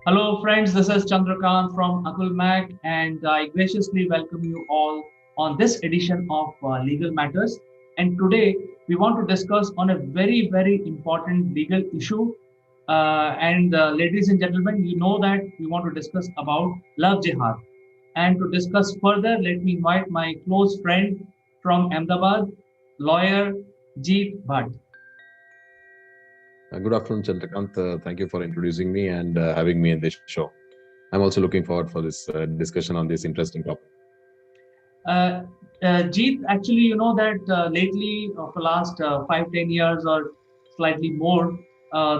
Hello, friends. This is Chandrakant from Akul Mac, and I graciously welcome you all on this edition of Legal Matters. And today we want to discuss on a very, very important legal issue. Ladies and gentlemen, you know that we want to discuss about love jihad. And to discuss further, let me invite my close friend from Ahmedabad, lawyer Jeet Bhatt. Good afternoon, Chandrakant. Thank you for introducing me and having me in this show. I'm also looking forward for this discussion on this interesting topic. Uh, Jeet, actually, you know that lately, of the last 5, 10 years or slightly more,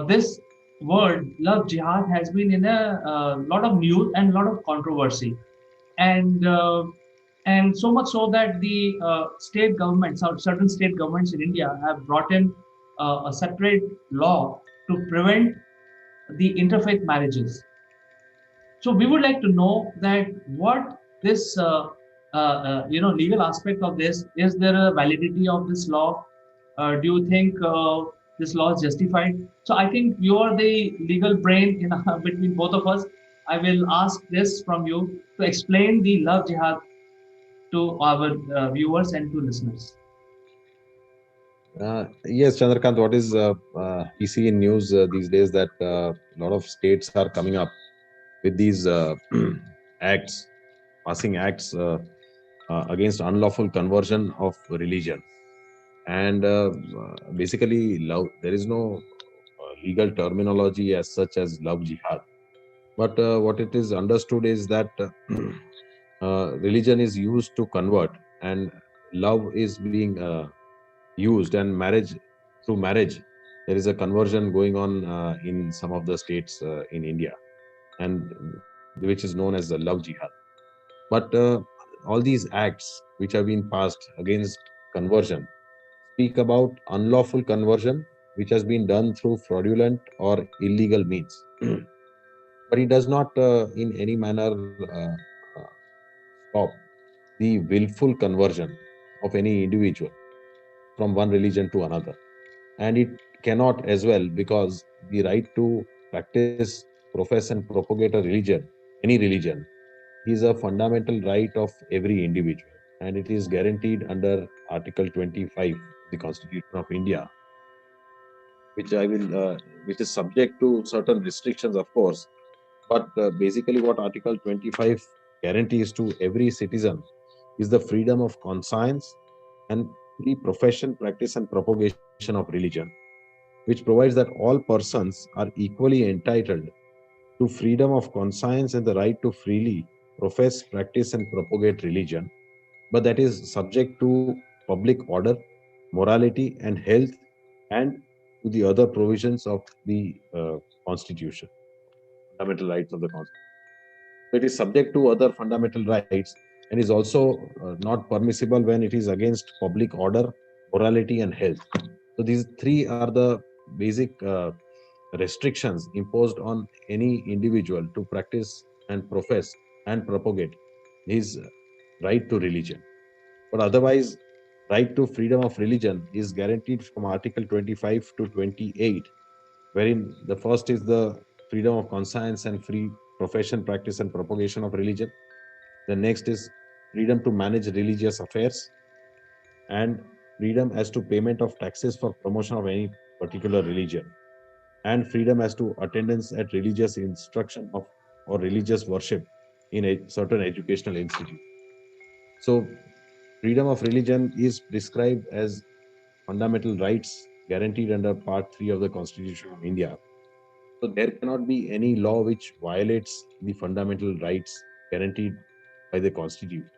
this word love jihad has been in a lot of news and a lot of controversy, and uh, and so much so that the state governments or certain state governments in India have brought in a separate law to prevent the interfaith marriages. So we would like to know that what this legal aspect of this, is there a validity of this law? Do you think this law is justified? So I think you are the legal brain in between both of us. I will ask this from you to explain the love jihad to our viewers and to listeners. Yes, Chandrakant, what is we see in news these days that a lot of states are coming up with these acts, passing acts against unlawful conversion of religion. And basically, love, there is no legal terminology as such as love jihad. But what it is understood is that religion is used to convert, and love is being used, and marriage, through marriage, there is a conversion going on in some of the states in India, and which is known as the love jihad. But all these acts which have been passed against conversion speak about unlawful conversion which has been done through fraudulent or illegal means. But it does not in any manner stop the willful conversion of any individual from one religion to another. And it cannot as well, because the right to practice, profess, and propagate a religion, any religion, is a fundamental right of every individual. And it is guaranteed under Article 25 of the Constitution of India, which is subject to certain restrictions, of course. But basically, what Article 25 guarantees to every citizen is the freedom of conscience and free profession, practice, and propagation of religion, which provides that all persons are equally entitled to freedom of conscience and the right to freely profess, practice, and propagate religion, but that is subject to public order, morality, and health, and to the other provisions of the Constitution, fundamental rights of the Constitution. So it is subject to other fundamental rights, and is also not permissible when it is against public order, morality, and health. So these three are the basic restrictions imposed on any individual to practice and profess and propagate his right to religion. But otherwise, right to freedom of religion is guaranteed from Article 25 to 28, wherein the first is the freedom of conscience and free profession, practice, and propagation of religion. The next is freedom to manage religious affairs, and freedom as to payment of taxes for promotion of any particular religion, and freedom as to attendance at religious instruction of or religious worship in a certain educational institute. So freedom of religion is prescribed as fundamental rights guaranteed under Part 3 of the Constitution of India. So there cannot be any law which violates the fundamental rights guaranteed by the Constitution.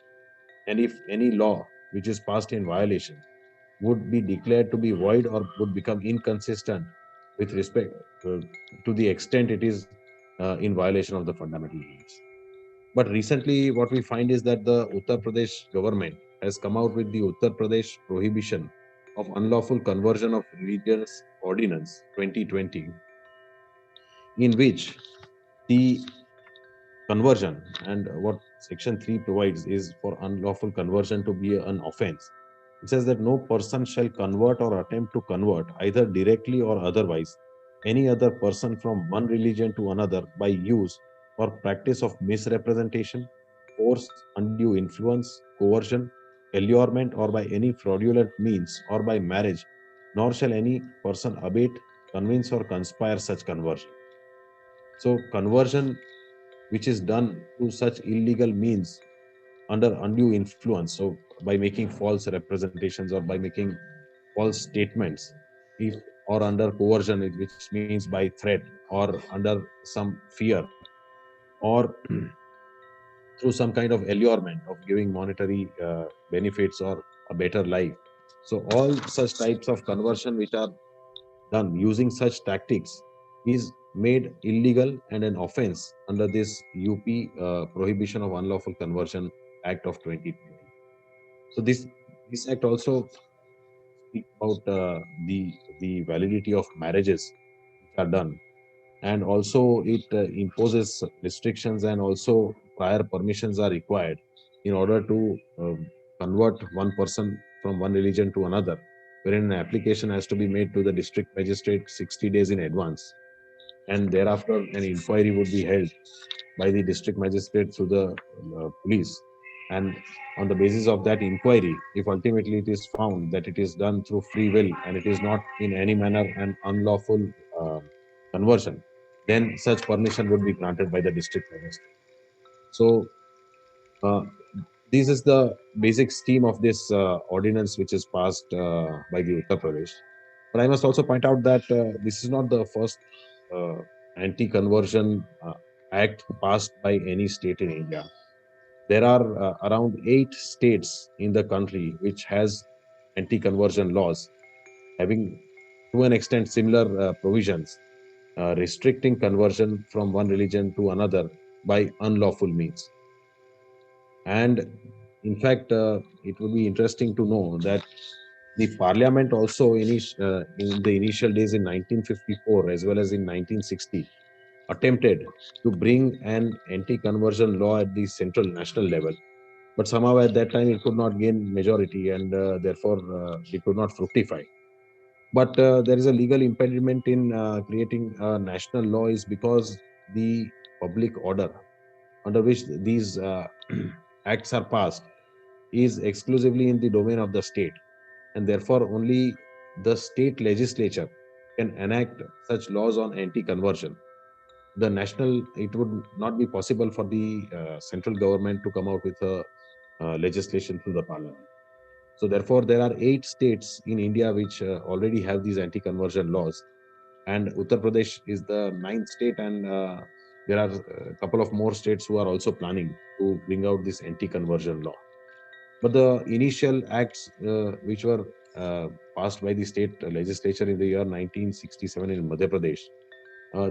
And if any law which is passed in violation would be declared to be void or would become inconsistent with respect uh, to the extent it is in violation of the fundamental rights. But recently, what we find is that the Uttar Pradesh government has come out with the Uttar Pradesh Prohibition of Unlawful Conversion of Religious Ordinance 2020, in which the conversion, and what Section 3 provides is for unlawful conversion to be an offense. It says that no person shall convert or attempt to convert, either directly or otherwise, any other person from one religion to another by use or practice of misrepresentation, force, undue influence, coercion, allurement, or by any fraudulent means or by marriage, nor shall any person abet, convince, or conspire such conversion. So, conversion which is done through such illegal means under undue influence, so by making false representations or by making false statements, if or under coercion, which means by threat or under some fear, or through some kind of allurement of giving monetary benefits or a better life. So all such types of conversion which are done using such tactics is made illegal and an offense under this UP Prohibition of Unlawful Conversion Act of 2020. So this act also speaks about the validity of marriages which are done, and also it imposes restrictions, and also prior permissions are required in order to convert one person from one religion to another, wherein an application has to be made to the district magistrate 60 days in advance, and thereafter an inquiry would be held by the district magistrate through the police. And on the basis of that inquiry, if ultimately it is found that it is done through free will and it is not in any manner an unlawful uh, conversion, then such permission would be granted by the district magistrate. So, uh, this is the basic scheme of this ordinance which is passed by the Uttar Pradesh. But I must also point out that this is not the first uh, anti-conversion act passed by any state in India. There are around 8 states in the country which has anti-conversion laws having, to an extent, similar provisions restricting conversion from one religion to another by unlawful means. And in fact, it would be interesting to know that the parliament also in the initial days in 1954 as well as in 1960 attempted to bring an anti-conversion law at the central national level, but somehow at that time it could not gain majority, and therefore it could not fructify. But there is a legal impediment in creating a national law is because the public order under which these acts are passed is exclusively in the domain of the state, and therefore only the state legislature can enact such laws on anti-conversion. The national, it would not be possible for the central government to come out with a legislation through the parliament. So therefore, there are 8 states in India which already have these anti-conversion laws, and Uttar Pradesh is the ninth state, and there are a couple of more states who are also planning to bring out this anti-conversion law. But the initial acts which were passed by the state legislature in the year 1967 in Madhya Pradesh,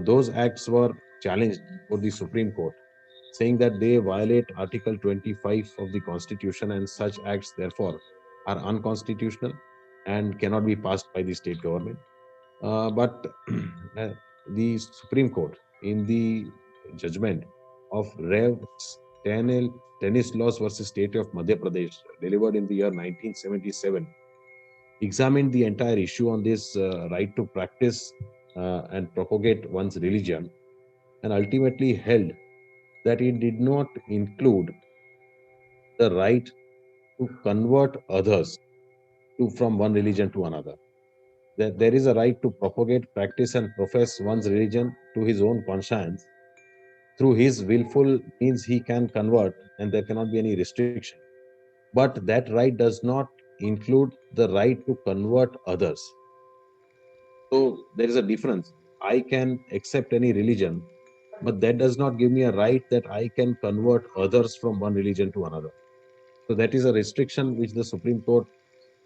those acts were challenged before the Supreme Court, saying that they violate Article 25 of the Constitution, and such acts, therefore, are unconstitutional and cannot be passed by the state government. But uh, the Supreme Court, in the judgment of Rev. Stanislaus versus State of Madhya Pradesh, delivered in the year 1977, examined the entire issue on this right to practice and propagate one's religion, and ultimately held that it did not include the right to convert others from one religion to another. That there is a right to propagate, practice, and profess one's religion to his own conscience. Through his willful means, he can convert, and there cannot be any restriction. But that right does not include the right to convert others. So there is a difference. I can accept any religion, but that does not give me a right that I can convert others from one religion to another. So that is a restriction which the Supreme Court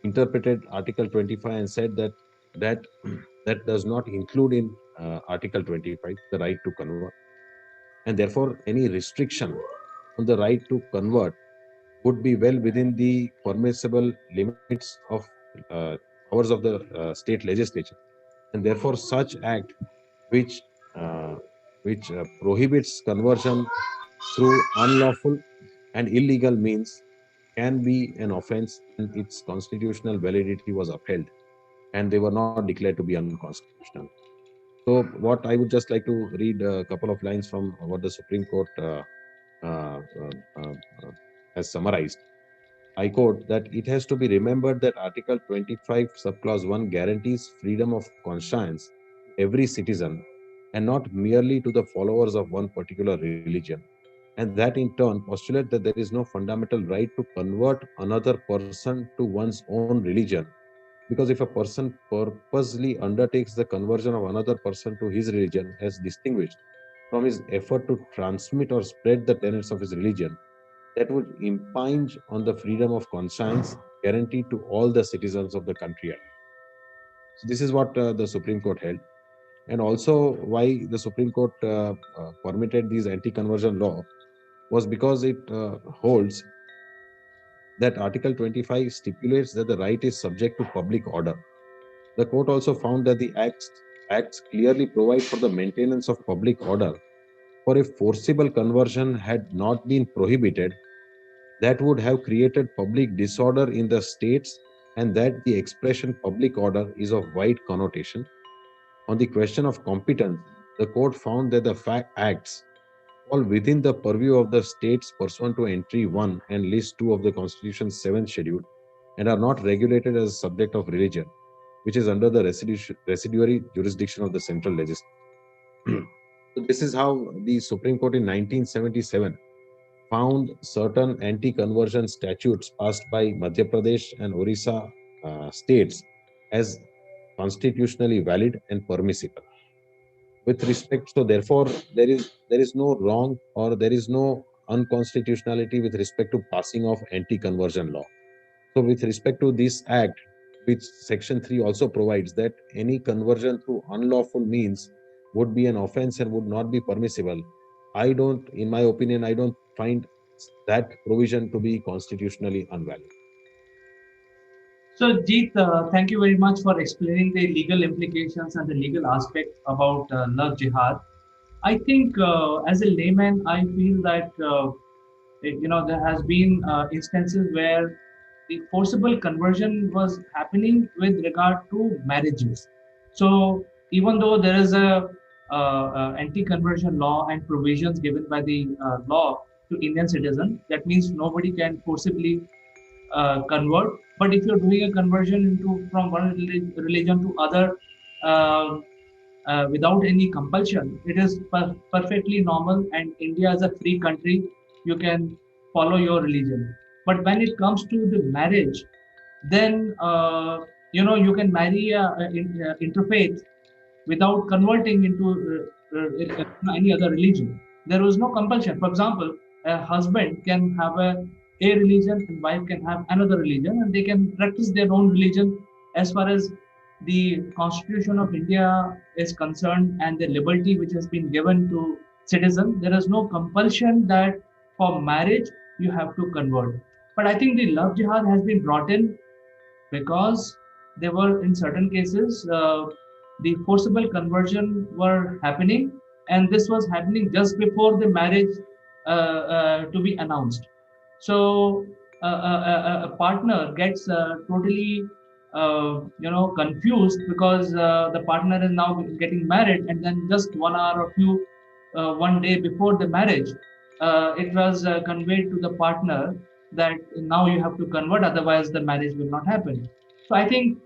interpreted Article 25 and said that that that does not include in Article 25 the right to convert, and therefore any restriction on the right to convert would be well within the permissible limits of powers of the state legislature, and therefore such act which uh, prohibits conversion through unlawful and illegal means can be an offense, and its constitutional validity was upheld, and they were not declared to be unconstitutional. So So, what I would just like to read a couple of lines from what the Supreme Court uh, uh, uh, uh, has summarized. I quote that it has to be remembered that Article 25, Subclause 1 guarantees freedom of conscience to every citizen and not merely to the followers of one particular religion. And that in turn postulates that there is no fundamental right to convert another person to one's own religion. Because if a person purposely undertakes the conversion of another person to his religion as distinguished from his effort to transmit or spread the tenets of his religion, that would impinge on the freedom of conscience guaranteed to all the citizens of the country. So this is what the Supreme Court held, and also why the Supreme Court permitted these anti-conversion law was because it holds that Article 25 stipulates that the right is subject to public order. The court also found that the acts clearly provide for the maintenance of public order. For if forcible conversion had not been prohibited, that would have created public disorder in the states, and that the expression public order is of wide connotation. On the question of competence, the court found that the acts fall within the purview of the states pursuant to entry 1 and list 2 of the Constitution's 7th schedule and are not regulated as a subject of religion, which is under the residuary jurisdiction of the central legislature. So this is how the Supreme Court in 1977 found certain anti-conversion statutes passed by Madhya Pradesh and Orissa states as constitutionally valid and permissible. With respect, so therefore there is no wrong or there is no unconstitutionality with respect to passing of anti-conversion law. So with respect to this act, which section 3 also provides that any conversion through unlawful means would be an offense and would not be permissible, I don't, in my opinion, I don't find that provision to be constitutionally invalid. So, Jeet, thank you very much for explaining the legal implications and the legal aspect about love jihad. I think, as a layman, I feel that there has been instances where the forcible conversion was happening with regard to marriages. So, even though there is a anti-conversion law and provisions given by the law to Indian citizens, that means nobody can forcibly convert. But if you're doing a conversion into from one religion to other uh, without any compulsion, it is perfectly normal. And India is a free country; you can follow your religion. But when it comes to the marriage, then you can marry interfaith without converting into any other religion. There was no compulsion. For example, a husband can have a religion and wife can have another religion, and they can practice their own religion as far as the Constitution of India is concerned and the liberty which has been given to citizens. There is no compulsion that for marriage you have to convert. But I think the love jihad has been brought in because there were in certain cases the forcible conversion were happening, and this was happening just before the marriage to be announced. So a partner gets totally confused because the partner is now getting married, and then just 1 hour or few 1 day before the marriage, it was conveyed to the partner that now you have to convert, otherwise the marriage will not happen. So I think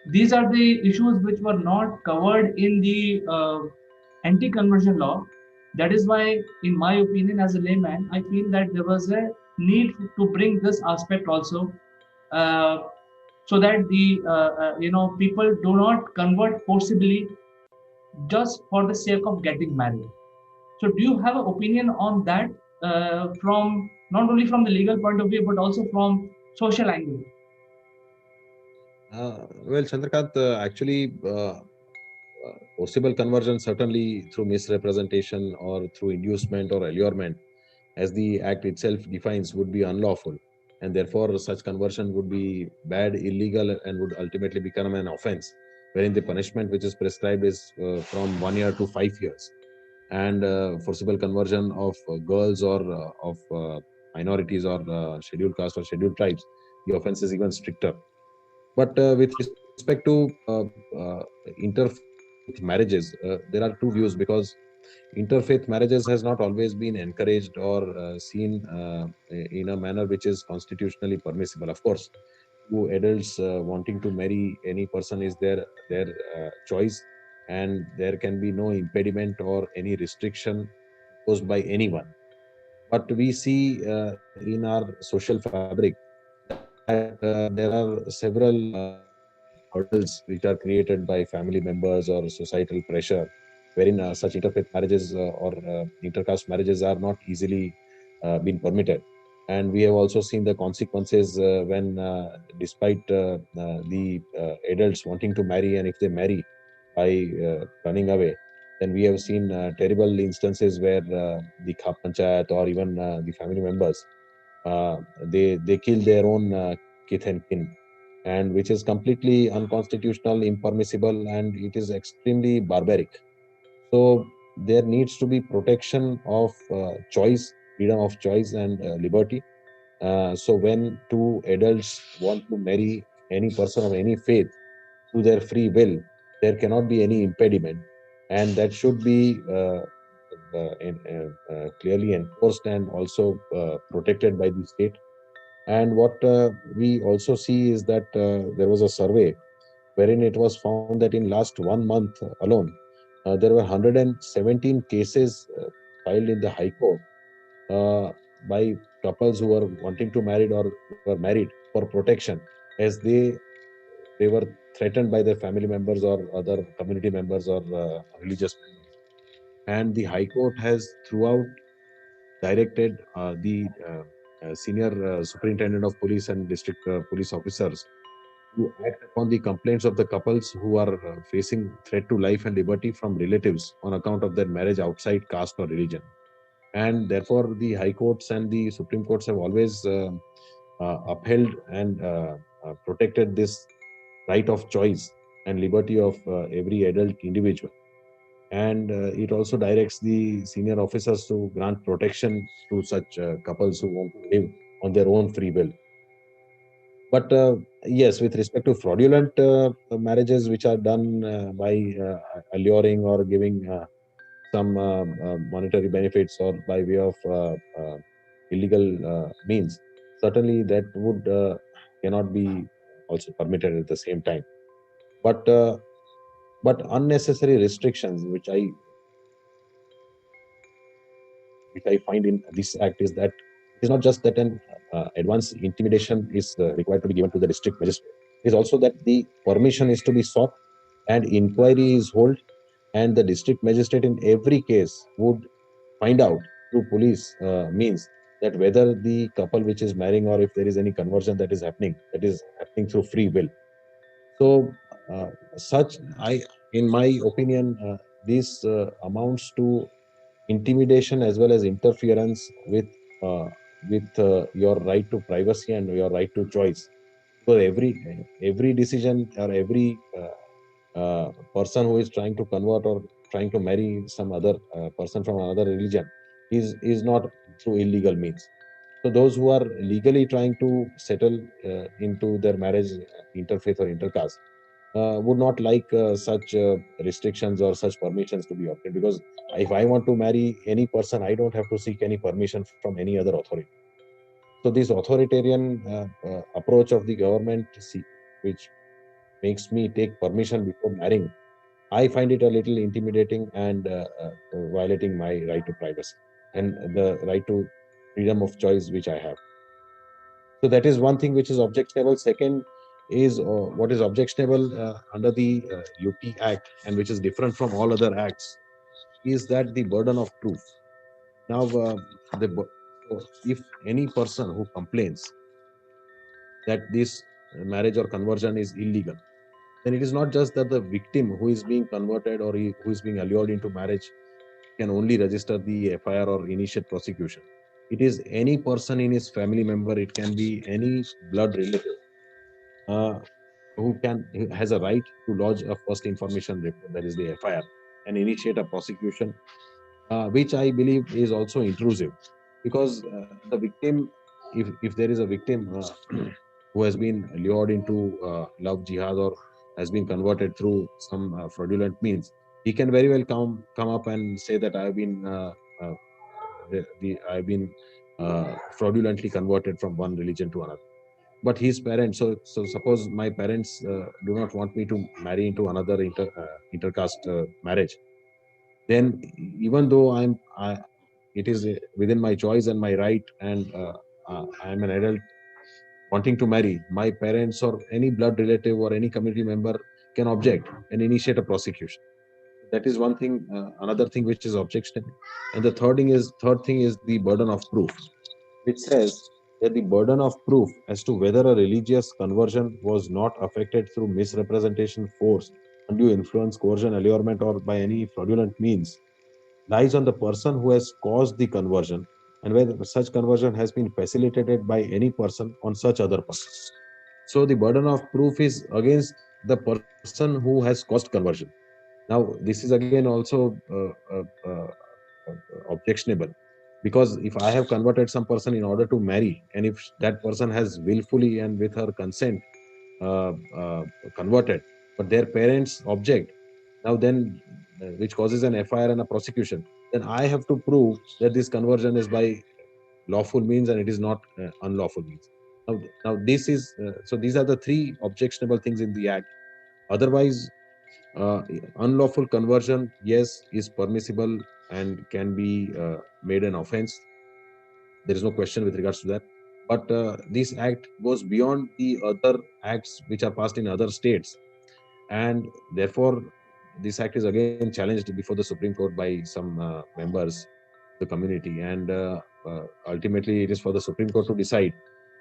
these are the issues which were not covered in the anti-conversion law. That is why, in my opinion, as a layman, I feel that there was a need to bring this aspect also, uh, so that the people do not convert forcibly just for the sake of getting married. So, do you have an opinion on that from not only from the legal point of view but also from social angle? Well, Chandrakant, actually, possible conversion certainly through misrepresentation or through inducement or allurement, as the act itself defines, would be unlawful, and therefore such conversion would be bad, illegal, and would ultimately become an offense, wherein the punishment which is prescribed is from 1 year to 5 years. And forcible conversion of girls or of minorities or scheduled caste or scheduled tribes, the offense is even stricter. But with respect to interfaith marriages, there are two views, because interfaith marriages has not always been encouraged or seen in a manner which is constitutionally permissible. Of course, two adults wanting to marry any person is their choice, and there can be no impediment or any restriction imposed by anyone. But we see in our social fabric that there are several hurdles which are created by family members or societal pressure, wherein such interfaith marriages or intercaste marriages are not easily been permitted. And we have also seen the consequences when, despite the adults wanting to marry, and if they marry by running away, then we have seen terrible instances where the Khap Panchayat or even the family members, they kill their own kith and kin, and which is completely unconstitutional, impermissible, and it is extremely barbaric. So there needs to be protection of choice, freedom of choice, and liberty. So when two adults want to marry any person of any faith to their free will, there cannot be any impediment, and that should be clearly enforced and also protected by the state. And what we also see is that there was a survey wherein it was found that in last 1 month alone, there were 117 cases filed in the High Court uh, by couples who were wanting to marry or were married for protection, as they were threatened by their family members or other community members or religious members. And the High Court has throughout directed the senior superintendent of police and district police officers to act upon the complaints of the couples who are facing threat to life and liberty from relatives on account of their marriage outside caste or religion. And therefore, the high courts and the Supreme Courts have always upheld and protected this right of choice and liberty of every adult individual. And it also directs the senior officers to grant protection to such couples who want to live on their own free will. But yes, with respect to fraudulent marriages which are done by alluring or giving some monetary benefits or by way of illegal means, certainly that would cannot be also permitted at the same time. But unnecessary restrictions which I find in this act is that it is not just that an advance intimidation is required to be given to the district magistrate. It is also that the permission is to be sought and inquiry is held, and the district magistrate in every case would find out through police means that whether the couple which is marrying or if there is any conversion that is happening through free will. So such I in my opinion this amounts to intimidation as well as interference uh, with your right to privacy and your right to choice. So every decision or every person who is trying to convert or trying to marry some other person from another religion is not through illegal means. So those who are legally trying to settle into their marriage, interfaith or intercaste, would not like such restrictions or such permissions to be obtained, because if I want to marry any person, I don't have to seek any permission from any other authority. So this authoritarian approach of the government, which makes me take permission before marrying, I find it a little intimidating and violating my right to privacy and the right to freedom of choice which I have. So that is one thing which is objectionable. Second is what is objectionable under the UP Act, and which is different from all other acts, is that the burden of proof. Now, so if any person who complains that this marriage or conversion is illegal, then it is not just that the victim who is being converted or who is being allured into marriage can only register the FIR or initiate prosecution. It is any person in his family member, it can be any blood relative uh, who has a right to lodge a first information report, that is the FIR, and initiate a prosecution, which I believe is also intrusive, because the victim, if there is a victim who has been lured into love jihad or has been converted through some fraudulent means, he can very well come up and say that I've been I've been fraudulently converted from one religion to another. But his parents, so suppose my parents do not want me to marry into another intercaste marriage, then even though it is within my choice and my right, and I am an adult wanting to marry, my parents or any blood relative or any community member can object and initiate a prosecution. That is one thing. Another thing which is objectionable, and the third thing is the burden of proof, which says that the burden of proof as to whether a religious conversion was not affected through misrepresentation, force, undue influence, coercion, allurement, or by any fraudulent means lies on the person who has caused the conversion, and whether such conversion has been facilitated by any person on such other person. So the burden of proof is against the person who has caused conversion. Now, this is again also objectionable, because if I have converted some person in order to marry, and if that person has willfully and with her consent uh, uh, converted, but their parents object, now then, which causes an FIR and a prosecution, then I have to prove that this conversion is by lawful means and it is not unlawful means. Now this is so these are the three objectionable things in the act. Otherwise, uh, unlawful conversion, yes, is permissible and can be made an offense. There is no question with regards to that. But this act goes beyond the other acts which are passed in other states, and therefore this act is again challenged before the Supreme Court by some members of the community, and ultimately it is for the Supreme Court to decide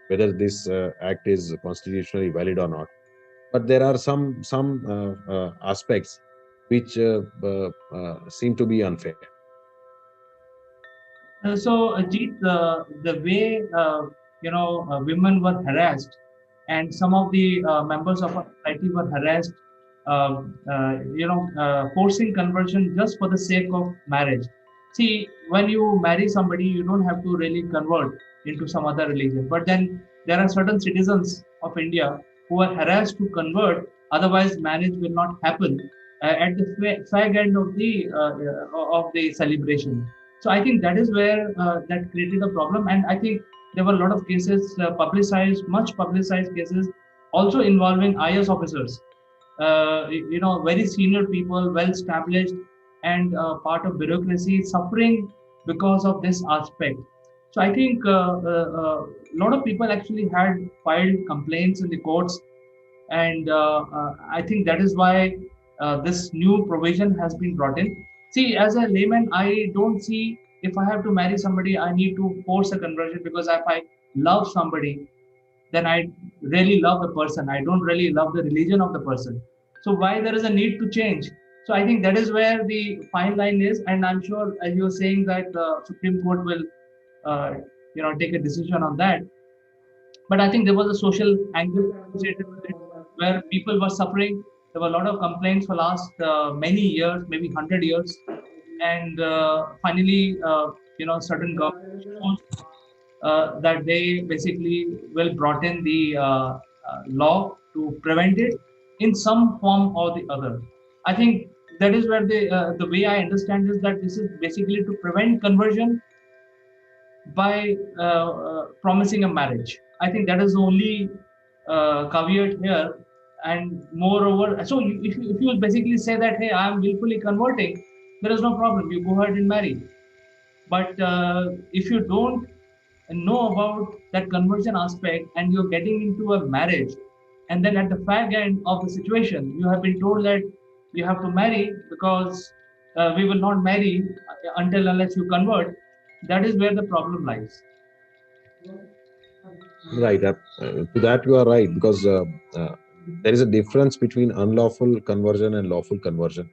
whether this act is constitutionally valid or not. But there are some aspects which seem to be unfair. Jeet, the way women were harassed, and some of the members of our society were harassed, forcing conversion just for the sake of marriage. See, when you marry somebody, you don't have to really convert into some other religion. But then there are certain citizens of India who are harassed to convert, otherwise marriage will not happen at the fag end of the celebration. So I think that is where that created a problem, and I think there were a lot of cases publicized, much publicized cases, also involving IS officers, very senior people, well established, and part of bureaucracy suffering because of this aspect. So I think a lot of people actually had filed complaints in the courts, and I think that is why this new provision has been brought in. See, as a layman, I don't see if I have to marry somebody, I need to force a conversion, because if I love somebody, then I really love the person. I don't really love the religion of the person. So why there is a need to change? So I think that is where the fine line is, and I'm sure, as you're saying, that the Supreme Court will, uh, take a decision on that. But I think there was a social angle associated with it, where people were suffering. There were a lot of complaints for last many years, maybe 100 years, and finally, certain governments chose that they basically will brought in the law to prevent it in some form or the other. I think that is where the way I understand is that this is basically to prevent conversion by promising a marriage. I think that is the only caveat here. And moreover, so if you basically say that, hey, I am willfully converting, there is no problem. You go ahead and marry. But if you don't know about that conversion aspect and you're getting into a marriage, and then at the fag end of the situation, you have been told that you have to marry because we will not marry until unless you convert, that is where the problem lies. Right. To that you are right, because uh, there is a difference between unlawful conversion and lawful conversion,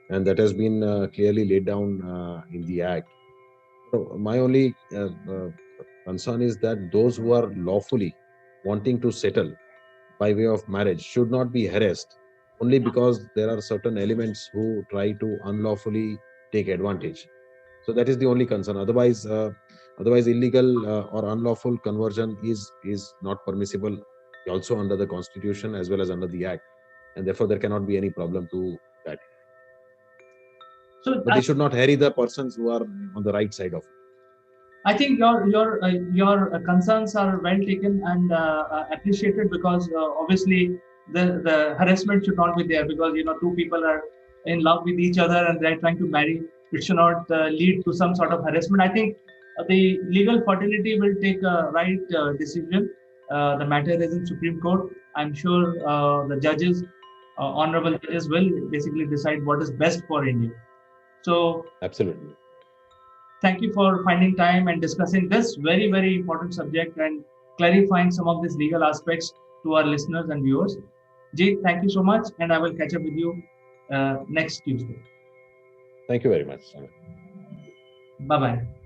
and that has been clearly laid down in the act. So my only concern is that those who are lawfully wanting to settle by way of marriage should not be harassed only because there are certain elements who try to unlawfully take advantage. So that is the only concern. Otherwise illegal or unlawful conversion is not permissible, also under the constitution as well as under the act. and therefore there cannot be any problem to that. So But they should not harry the persons who are on the right side of it. I think your concerns are well taken and appreciated, because obviously the harassment should not be there, because two people are in love with each other and they're trying to marry. It should not lead to some sort of harassment. I think the legal fraternity will take a right decision. The matter is in Supreme Court. I'm sure the judges, honorable judges, will basically decide what is best for India. So Absolutely. thank you for finding time and discussing this very, very important subject and clarifying some of these legal aspects to our listeners and viewers. Jeet, thank you so much, and I will catch up with you next Tuesday. Thank you very much. Bye bye.